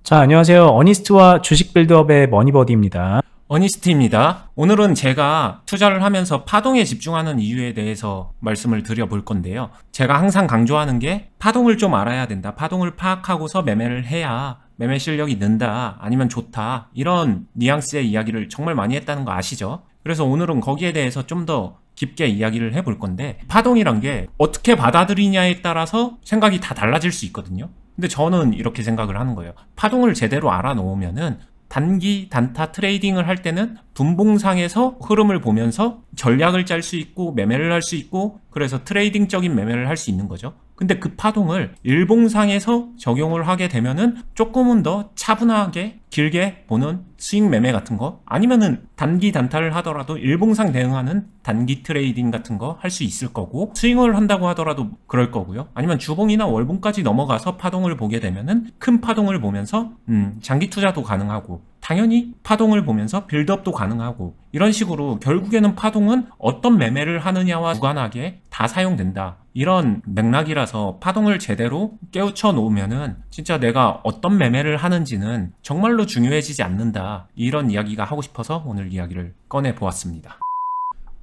자, 안녕하세요. 어니스트와 주식 빌드업의 머니버디입니다. 어니스트입니다. 오늘은 제가 투자를 하면서 파동에 집중하는 이유에 대해서 말씀을 드려볼 건데요. 제가 항상 강조하는 게 파동을 좀 알아야 된다. 파동을 파악하고서 매매를 해야 매매 실력이 는다. 아니면 좋다. 이런 뉘앙스의 이야기를 정말 많이 했다는 거 아시죠? 그래서 오늘은 거기에 대해서 좀 더 깊게 이야기를 해볼 건데, 파동이란 게 어떻게 받아들이냐에 따라서 생각이 다 달라질 수 있거든요. 근데 저는 이렇게 생각을 하는 거예요. 파동을 제대로 알아놓으면은 단기 단타 트레이딩을 할 때는 분봉상에서 흐름을 보면서 전략을 짤 수 있고 매매를 할 수 있고, 그래서 트레이딩적인 매매를 할 수 있는 거죠. 근데 그 파동을 일봉상에서 적용을 하게 되면은 조금은 더 차분하게 길게 보는 스윙 매매 같은 거, 아니면은 단기 단타를 하더라도 일봉상 대응하는 단기 트레이딩 같은 거 할 수 있을 거고, 스윙을 한다고 하더라도 그럴 거고요. 아니면 주봉이나 월봉까지 넘어가서 파동을 보게 되면은 큰 파동을 보면서 장기 투자도 가능하고, 당연히 파동을 보면서 빌드업도 가능하고, 이런 식으로 결국에는 파동은 어떤 매매를 하느냐와 무관하게 다 사용된다. 이런 맥락이라서 파동을 제대로 깨우쳐 놓으면은 진짜 내가 어떤 매매를 하는지는 정말로 중요해지지 않는다. 이런 이야기가 하고 싶어서 오늘 이야기를 꺼내 보았습니다.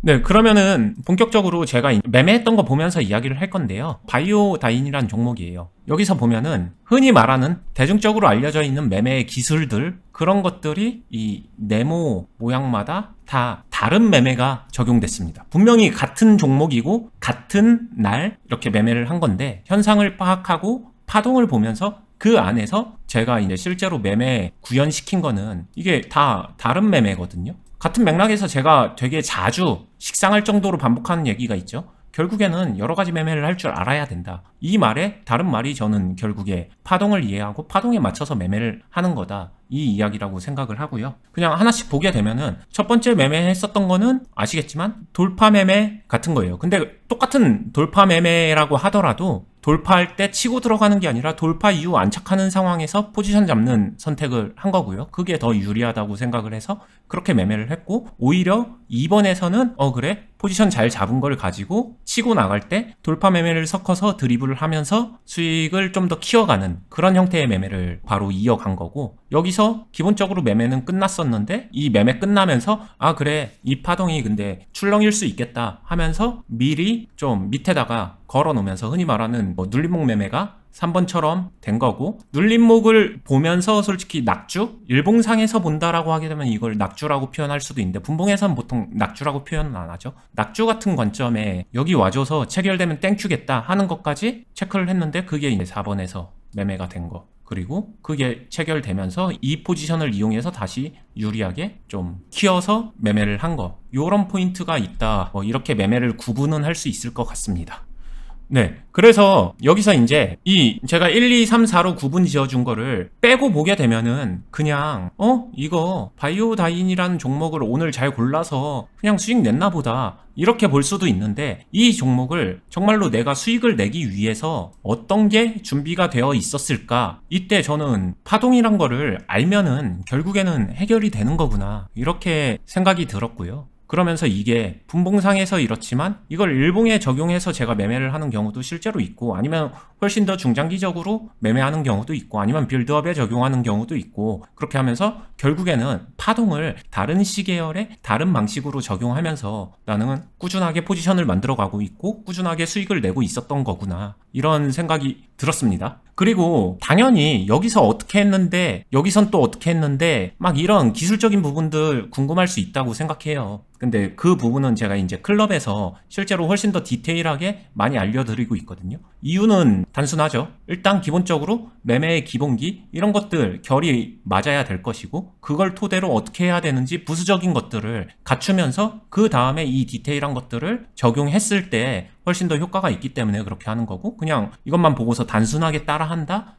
네, 그러면은 본격적으로 제가 매매했던 거 보면서 이야기를 할 건데요. 바이오다인이란 종목이에요. 여기서 보면은 흔히 말하는 대중적으로 알려져 있는 매매의 기술들, 그런 것들이 이 네모 모양마다 다 다른 매매가 적용됐습니다. 분명히 같은 종목이고 같은 날 이렇게 매매를 한 건데, 현상을 파악하고 파동을 보면서 그 안에서 제가 이제 실제로 매매 구현시킨 거는 이게 다 다른 매매거든요. 같은 맥락에서 제가 되게 자주 식상할 정도로 반복하는 얘기가 있죠. 결국에는 여러 가지 매매를 할 줄 알아야 된다. 이 말에 다른 말이 저는 결국에 파동을 이해하고 파동에 맞춰서 매매를 하는 거다. 이 이야기라고 생각을 하고요. 그냥 하나씩 보게 되면은 첫 번째 매매했었던 거는 아시겠지만 돌파 매매 같은 거예요. 근데 똑같은 돌파 매매라고 하더라도 돌파할 때 치고 들어가는 게 아니라 돌파 이후 안착하는 상황에서 포지션 잡는 선택을 한 거고요. 그게 더 유리하다고 생각을 해서 그렇게 매매를 했고, 오히려 2번에서는 그래? 포지션 잘 잡은 걸 가지고 치고 나갈 때 돌파 매매를 섞어서 드리블을 하면서 수익을 좀 더 키워가는 그런 형태의 매매를 바로 이어간 거고, 여기서 기본적으로 매매는 끝났었는데 이 매매 끝나면서 그래, 이 파동이 근데 출렁일 수 있겠다 하면서 미리 좀 밑에다가 걸어 놓으면서 흔히 말하는 눌림목 매매가 3번처럼 된 거고, 눌림목을 보면서 솔직히 낙주? 일봉상에서 본다라고 하게 되면 이걸 낙주라고 표현할 수도 있는데, 분봉에서는 보통 낙주라고 표현은 안 하죠. 낙주 같은 관점에 여기 와줘서 체결되면 땡큐겠다 하는 것까지 체크를 했는데, 그게 이제 4번에서 매매가 된 거. 그리고 그게 체결되면서 이 포지션을 이용해서 다시 유리하게 좀 키워서 매매를 한 거. 요런 포인트가 있다. 이렇게 매매를 구분은 할 수 있을 것 같습니다. 네, 그래서 여기서 이제 이 제가 1, 2, 3, 4로 구분 지어준 거를 빼고 보게 되면은 그냥 이거 바이오다인이라는 종목을 오늘 잘 골라서 그냥 수익 냈나 보다, 이렇게 볼 수도 있는데, 이 종목을 정말로 내가 수익을 내기 위해서 어떤 게 준비가 되어 있었을까? 이때 저는 파동이란 거를 알면은 결국에는 해결이 되는 거구나, 이렇게 생각이 들었고요. 그러면서 이게 분봉상에서 이렇지만 이걸 일봉에 적용해서 제가 매매를 하는 경우도 실제로 있고, 아니면 훨씬 더 중장기적으로 매매하는 경우도 있고, 아니면 빌드업에 적용하는 경우도 있고, 그렇게 하면서 결국에는 파동을 다른 시계열의 다른 방식으로 적용하면서 나는 꾸준하게 포지션을 만들어가고 있고 꾸준하게 수익을 내고 있었던 거구나, 이런 생각이 들었습니다. 그리고 당연히 여기서 어떻게 했는데 여기선 또 어떻게 했는데 막 이런 기술적인 부분들 궁금할 수 있다고 생각해요. 근데 그 부분은 제가 이제 클럽에서 실제로 훨씬 더 디테일하게 많이 알려드리고 있거든요. 이유는 단순하죠. 일단 기본적으로 매매의 기본기, 이런 것들 결이 맞아야 될 것이고, 그걸 토대로 어떻게 해야 되는지 부수적인 것들을 갖추면서 그 다음에 이 디테일한 것들을 적용했을 때 훨씬 더 효과가 있기 때문에 그렇게 하는 거고, 그냥 이것만 보고서 단순하게 따라한다?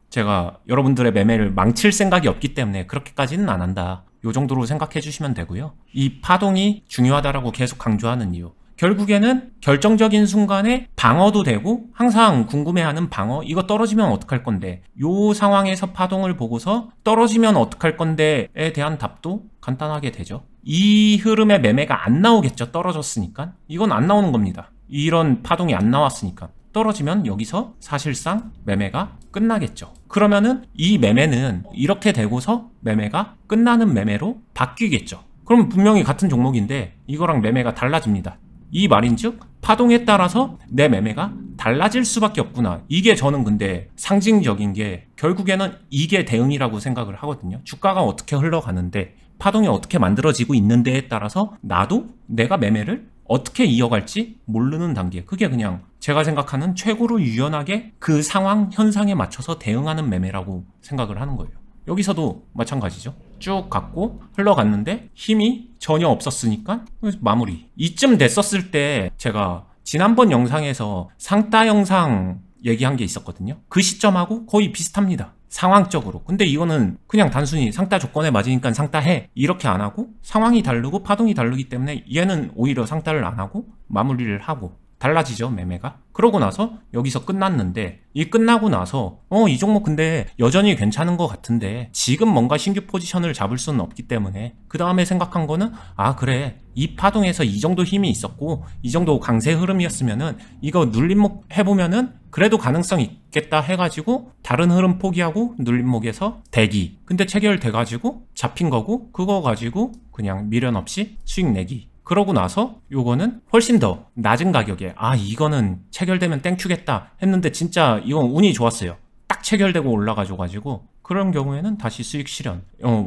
제가 여러분들의 매매를 망칠 생각이 없기 때문에 그렇게까지는 안 한다, 요 정도로 생각해 주시면 되고요. 이 파동이 중요하다라고 계속 강조하는 이유, 결국에는 결정적인 순간에 방어도 되고, 항상 궁금해하는 방어, 이거 떨어지면 어떡할 건데, 요 상황에서 파동을 보고서 떨어지면 어떡할 건데에 대한 답도 간단하게 되죠. 이 흐름의 매매가 안 나오겠죠. 떨어졌으니까. 이건 안 나오는 겁니다. 이런 파동이 안 나왔으니까. 떨어지면 여기서 사실상 매매가 끝나겠죠. 그러면은 이 매매는 이렇게 되고서 매매가 끝나는 매매로 바뀌겠죠. 그럼 분명히 같은 종목인데 이거랑 매매가 달라집니다. 이 말인즉 파동에 따라서 내 매매가 달라질 수밖에 없구나. 이게 저는 근데 상징적인 게 결국에는 이게 대응이라고 생각을 하거든요. 주가가 어떻게 흘러가는데 파동이 어떻게 만들어지고 있는데에 따라서 나도 내가 매매를 어떻게 이어갈지 모르는 단계. 그게 그냥 제가 생각하는 최고로 유연하게 그 상황 현상에 맞춰서 대응하는 매매라고 생각을 하는 거예요. 여기서도 마찬가지죠. 쭉 갔고 흘러갔는데 힘이 전혀 없었으니까 마무리. 이쯤 됐었을 때 제가 지난번 영상에서 상따 영상 얘기한 게 있었거든요. 그 시점하고 거의 비슷합니다. 상황적으로. 근데 이거는 그냥 단순히 상따 조건에 맞으니까 상따해 이렇게 안 하고 상황이 다르고 파동이 다르기 때문에 얘는 오히려 상따를 안 하고 마무리를 하고 달라지죠, 매매가. 그러고 나서 여기서 끝났는데 이 끝나고 나서 이 종목 근데 여전히 괜찮은 것 같은데 지금 뭔가 신규 포지션을 잡을 수는 없기 때문에 그 다음에 생각한 거는 그래 이 파동에서 이 정도 힘이 있었고 이 정도 강세 흐름이었으면은 이거 눌림목 해보면은 그래도 가능성 있겠다 해가지고 다른 흐름 포기하고 눌림목에서 대기. 근데 체결돼가지고 잡힌 거고 그거 가지고 그냥 미련 없이 수익 내기. 그러고 나서 요거는 훨씬 더 낮은 가격에 이거는 체결되면 땡큐겠다 했는데 진짜 이건 운이 좋았어요. 딱 체결되고 올라가줘가지고 그런 경우에는 다시 수익 실현.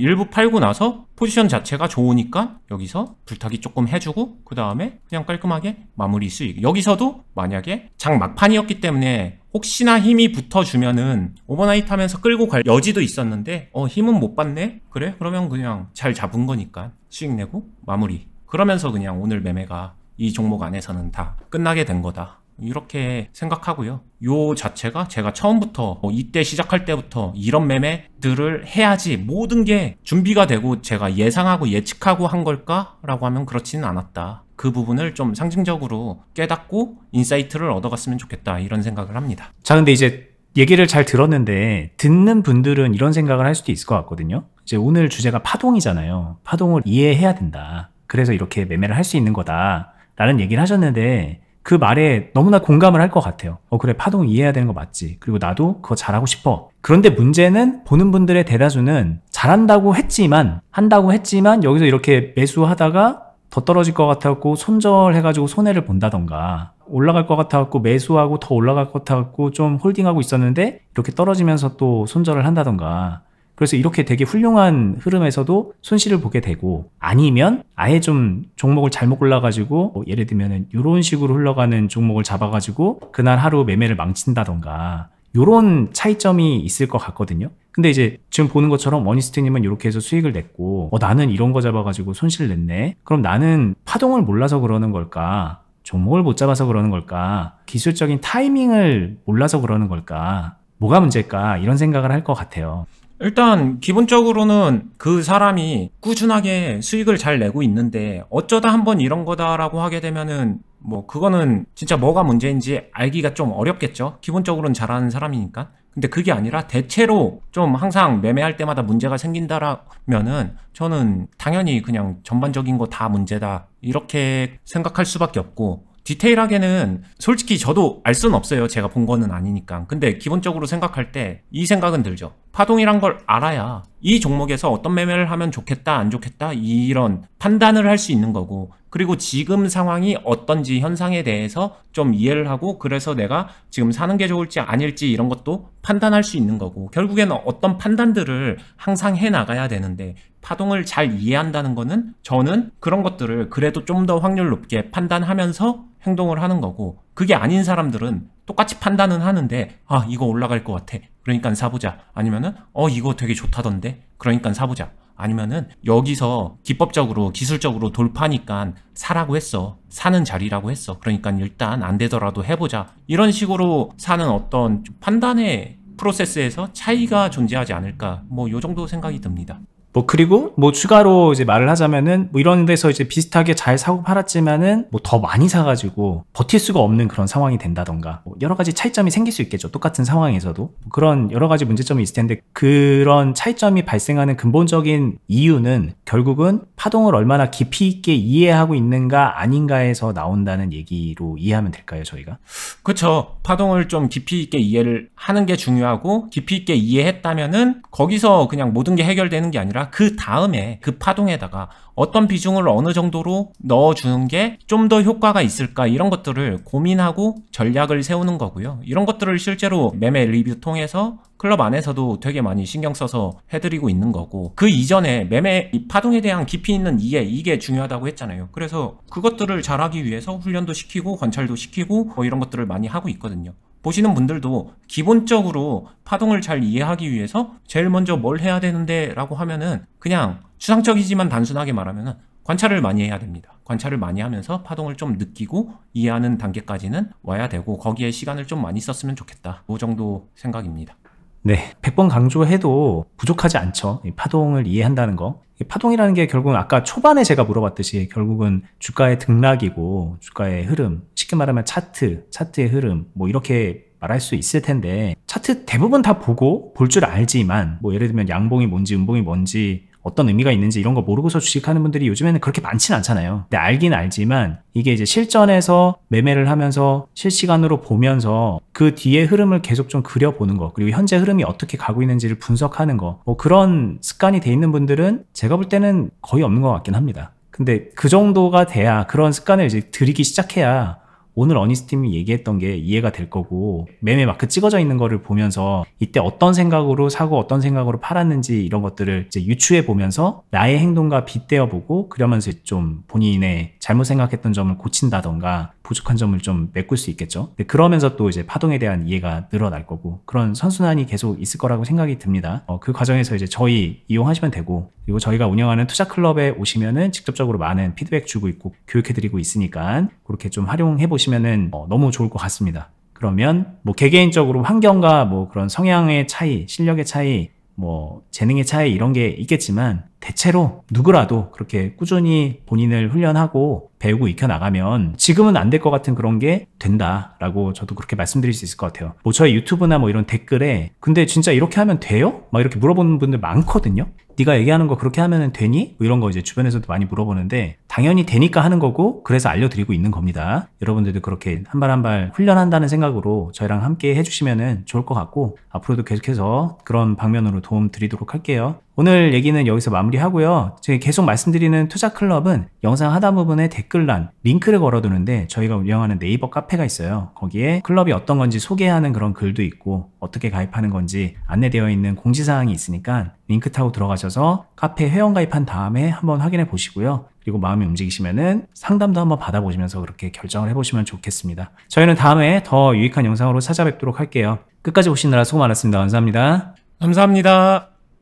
일부 팔고 나서 포지션 자체가 좋으니까 여기서 불타기 조금 해주고 그 다음에 그냥 깔끔하게 마무리 수익. 여기서도 만약에 장 막판이었기 때문에 혹시나 힘이 붙어주면은 오버나이트 하면서 끌고 갈 여지도 있었는데 힘은 못 받네? 그래? 그러면 그냥 잘 잡은 거니까 수익 내고 마무리. 그러면서 그냥 오늘 매매가 이 종목 안에서는 다 끝나게 된 거다. 이렇게 생각하고요. 요 자체가 제가 처음부터 이때 시작할 때부터 이런 매매들을 해야지 모든 게 준비가 되고 제가 예상하고 예측하고 한 걸까라고 하면 그렇지는 않았다. 그 부분을 좀 상징적으로 깨닫고 인사이트를 얻어갔으면 좋겠다. 이런 생각을 합니다. 자, 근데 이제 얘기를 잘 들었는데 듣는 분들은 이런 생각을 할 수도 있을 것 같거든요. 이제 오늘 주제가 파동이잖아요. 파동을 이해해야 된다. 그래서 이렇게 매매를 할 수 있는 거다 라는 얘기를 하셨는데 그 말에 너무나 공감을 할 것 같아요. 그래, 파동 이해해야 되는 거 맞지. 그리고 나도 그거 잘하고 싶어. 그런데 문제는 보는 분들의 대다수는 한다고 했지만 여기서 이렇게 매수하다가 더 떨어질 것 같아갖고 손절해가지고 손해를 본다던가 올라갈 것 같아갖고 매수하고 더 올라갈 것 같아갖고 좀 홀딩하고 있었는데 이렇게 떨어지면서 또 손절을 한다던가. 그래서 이렇게 되게 훌륭한 흐름에서도 손실을 보게 되고 아니면 아예 좀 종목을 잘못 골라가지고 예를 들면 이런 식으로 흘러가는 종목을 잡아가지고 그날 하루 매매를 망친다던가 요런 차이점이 있을 것 같거든요. 근데 이제 지금 보는 것처럼 머니스트님은 이렇게 해서 수익을 냈고 나는 이런 거 잡아가지고 손실을 냈네. 그럼 나는 파동을 몰라서 그러는 걸까? 종목을 못 잡아서 그러는 걸까? 기술적인 타이밍을 몰라서 그러는 걸까? 뭐가 문제일까? 이런 생각을 할 것 같아요. 일단 기본적으로는 그 사람이 꾸준하게 수익을 잘 내고 있는데 어쩌다 한번 이런 거다라고 하게 되면은 그거는 진짜 뭐가 문제인지 알기가 좀 어렵겠죠. 기본적으로는 잘하는 사람이니까. 근데 그게 아니라 대체로 좀 항상 매매할 때마다 문제가 생긴다라면은 저는 당연히 그냥 전반적인 거 다 문제다 이렇게 생각할 수밖에 없고, 디테일하게는 솔직히 저도 알 수는 없어요. 제가 본 거는 아니니까. 근데 기본적으로 생각할 때 이 생각은 들죠. 파동이란 걸 알아야 이 종목에서 어떤 매매를 하면 좋겠다 안 좋겠다 이런 판단을 할 수 있는 거고, 그리고 지금 상황이 어떤지 현상에 대해서 좀 이해를 하고 그래서 내가 지금 사는 게 좋을지 아닐지 이런 것도 판단할 수 있는 거고, 결국에는 어떤 판단들을 항상 해 나가야 되는데 파동을 잘 이해한다는 거는 저는 그런 것들을 그래도 좀 더 확률 높게 판단하면서 행동을 하는 거고, 그게 아닌 사람들은 똑같이 판단은 하는데 이거 올라갈 것 같아 그러니까 사보자, 아니면은 이거 되게 좋다던데 그러니까 사보자, 아니면은 여기서 기법적으로 기술적으로 돌파니까 사라고 했어, 사는 자리라고 했어 그러니까 일단 안 되더라도 해보자, 이런 식으로 사는 어떤 판단의 프로세스에서 차이가 존재하지 않을까 요 정도 생각이 듭니다. 뭐 그리고 뭐 추가로 이제 말을 하자면은 뭐 이런 데서 이제 비슷하게 잘 사고 팔았지만은 뭐 더 많이 사가지고 버틸 수가 없는 그런 상황이 된다던가 뭐 여러 가지 차이점이 생길 수 있겠죠. 똑같은 상황에서도 뭐 그런 여러 가지 문제점이 있을 텐데 그런 차이점이 발생하는 근본적인 이유는 결국은 파동을 얼마나 깊이 있게 이해하고 있는가 아닌가에서 나온다는 얘기로 이해하면 될까요, 저희가? 그쵸. 파동을 좀 깊이 있게 이해를 하는 게 중요하고 깊이 있게 이해했다면은 거기서 그냥 모든 게 해결되는 게 아니라 그 다음에 그 파동에다가 어떤 비중을 어느 정도로 넣어주는 게 좀 더 효과가 있을까 이런 것들을 고민하고 전략을 세우는 거고요. 이런 것들을 실제로 매매 리뷰 통해서 클럽 안에서도 되게 많이 신경 써서 해드리고 있는 거고 그 이전에 매매 이 파동에 대한 깊이 있는 이해 이게 중요하다고 했잖아요. 그래서 그것들을 잘하기 위해서 훈련도 시키고 관찰도 시키고 뭐 이런 것들을 많이 하고 있거든요. 보시는 분들도 기본적으로 파동을 잘 이해하기 위해서 제일 먼저 뭘 해야 되는데 라고 하면은 그냥 추상적이지만 단순하게 말하면은 관찰을 많이 해야 됩니다. 관찰을 많이 하면서 파동을 좀 느끼고 이해하는 단계까지는 와야 되고 거기에 시간을 좀 많이 썼으면 좋겠다. 그 정도 생각입니다. 네, 100번 강조해도 부족하지 않죠. 이 파동을 이해한다는 거. 이 파동이라는 게 결국은 아까 초반에 제가 물어봤듯이 결국은 주가의 등락이고 주가의 흐름, 쉽게 말하면 차트의 흐름, 뭐 이렇게 말할 수 있을 텐데 차트 대부분 다 보고 볼 줄 알지만 뭐 예를 들면 양봉이 뭔지 음봉이 뭔지 어떤 의미가 있는지 이런 거 모르고서 주식하는 분들이 요즘에는 그렇게 많지는 않잖아요. 근데 알긴 알지만 이게 이제 실전에서 매매를 하면서 실시간으로 보면서 그 뒤에 흐름을 계속 좀 그려보는 거 그리고 현재 흐름이 어떻게 가고 있는지를 분석하는 거 뭐 그런 습관이 돼 있는 분들은 제가 볼 때는 거의 없는 것 같긴 합니다. 근데 그 정도가 돼야 그런 습관을 이제 들이기 시작해야 오늘 어니스팀이 얘기했던 게 이해가 될 거고 매매 마크 찍어져 있는 거를 보면서 이때 어떤 생각으로 사고 어떤 생각으로 팔았는지 이런 것들을 이제 유추해 보면서 나의 행동과 빗대어 보고 그러면서 좀 본인의 잘못 생각했던 점을 고친다던가 부족한 점을 좀 메꿀 수 있겠죠. 근데 그러면서 또 이제 파동에 대한 이해가 늘어날 거고 그런 선순환이 계속 있을 거라고 생각이 듭니다. 그 과정에서 이제 저희 이용하시면 되고 그리고 저희가 운영하는 투자 클럽에 오시면은 직접적으로 많은 피드백 주고 있고 교육해드리고 있으니까 그렇게 좀 활용해 보시면은 너무 좋을 것 같습니다. 그러면 뭐 개개인적으로 환경과 뭐 그런 성향의 차이, 실력의 차이, 뭐 재능의 차이 이런 게 있겠지만 대체로 누구라도 그렇게 꾸준히 본인을 훈련하고 배우고 익혀나가면 지금은 안 될 것 같은 그런 게 된다라고 저도 그렇게 말씀드릴 수 있을 것 같아요. 뭐 저희 유튜브나 뭐 이런 댓글에 근데 진짜 이렇게 하면 돼요? 막 이렇게 물어보는 분들 많거든요. 네가 얘기하는 거 그렇게 하면 되니? 뭐 이런 거 이제 주변에서도 많이 물어보는데 당연히 되니까 하는 거고 그래서 알려드리고 있는 겁니다. 여러분들도 그렇게 한 발 한 발 훈련한다는 생각으로 저희랑 함께 해주시면 좋을 것 같고 앞으로도 계속해서 그런 방면으로 도움 드리도록 할게요. 오늘 얘기는 여기서 마무리하고요. 제가 계속 말씀드리는 투자클럽은 영상 하단 부분에 댓글란 링크를 걸어두는데 저희가 운영하는 네이버 카페가 있어요. 거기에 클럽이 어떤 건지 소개하는 그런 글도 있고 어떻게 가입하는 건지 안내되어 있는 공지사항이 있으니까 링크 타고 들어가셔서 카페 회원 가입한 다음에 한번 확인해 보시고요. 그리고 마음이 움직이시면은 상담도 한번 받아보시면서 그렇게 결정을 해보시면 좋겠습니다. 저희는 다음에 더 유익한 영상으로 찾아뵙도록 할게요. 끝까지 보시느라 수고 많았습니다. 감사합니다. 감사합니다.